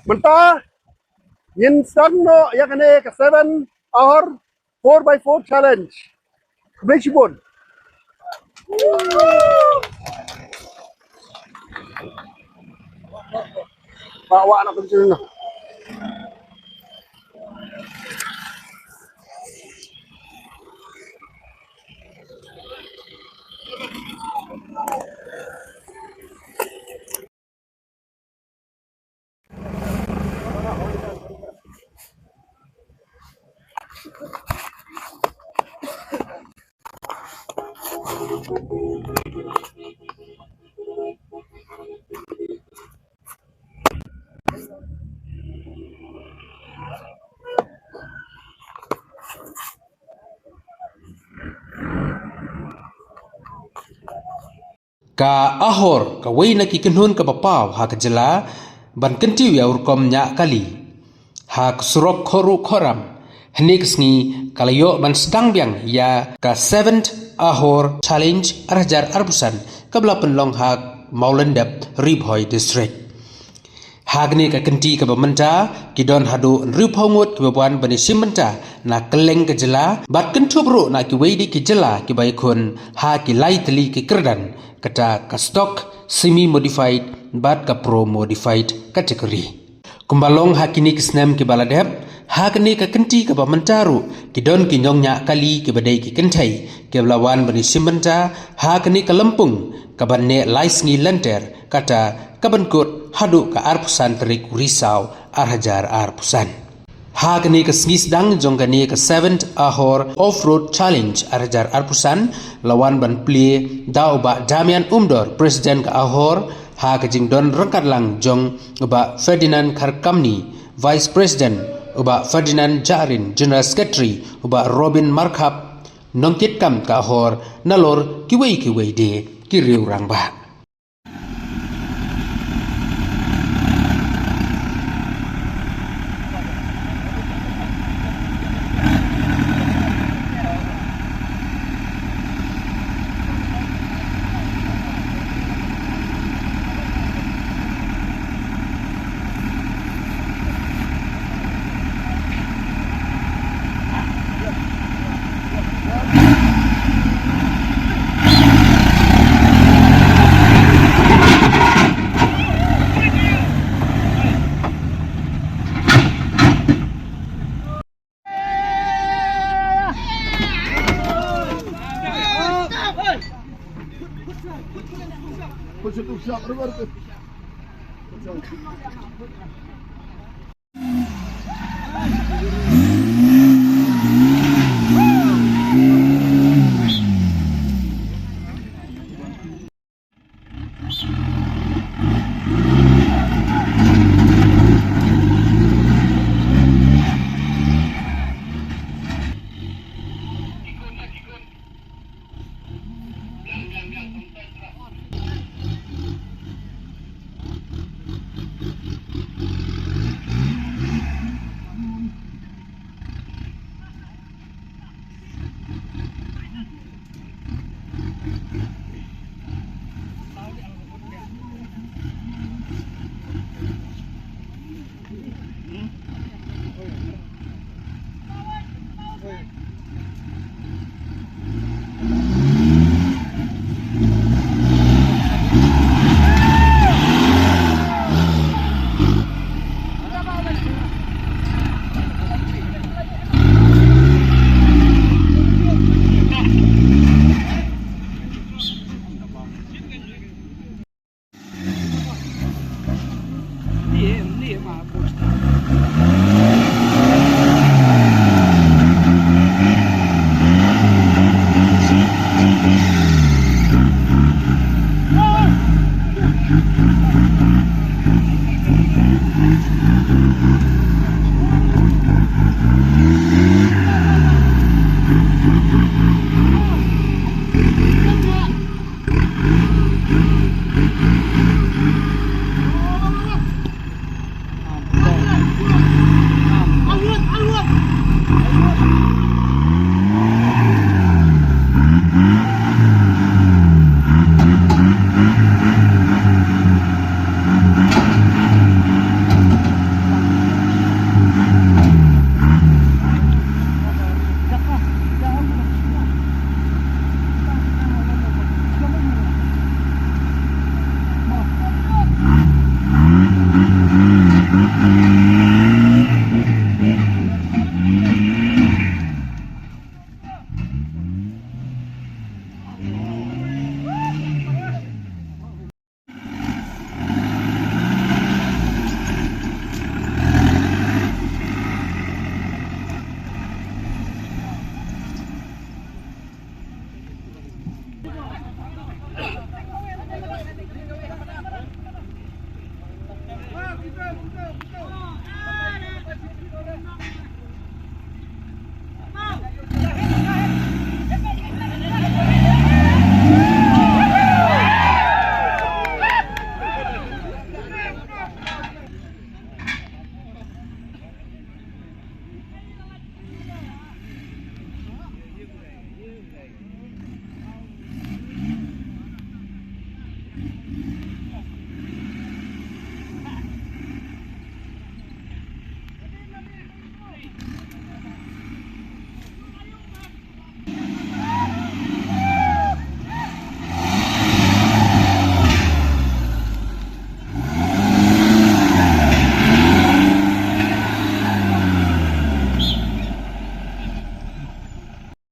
Mentah yin sang no yakane ka 7 hour 4x4 challenge. Bechibon. Bawa anak kecil na. Ka ahor ka wei na ki kinhun ka bapaw ha ka jela ban kentiu ya urkom nya kali ha surok khoru khoram hnik sngi kalayo ban sedang biang ya ka 7th ahor challenge arjar arbusan kabla penlong ha maulendap ribhoi district Hagni ka kenti ka bamenta kidon hadu nruphawngot ki baban bani simenta na keleng ka jela bat kentubro na ki weidi ki jela ki baikun ha ki laitli ki kerdan kata ka stock semi modified bat ka pro modified category kumbalong hakini ki snem ki baladep hagni ka kenti ka bamentaru kidon ki nyongnya kali ki badai ki kentai ki belawan bani simenta hagni ka lempung ka banne laisngi lenter kata kabankut hadu ka arpusan terik risau arhajar arpusan. Hagani ka sngis dang jonggani ka 7th ahor off-road challenge arhajar arpusan lawan ban plie dau ba Damian Umdor presiden ka ahor ha ka jingdon rangkat lang jong ba Ferdinand Karkamni vice president uba Ferdinand Jarin general secretary uba Robin Markhap nongkit kam ka ahor nalor kiwei de kiriu rang ba. Ni ma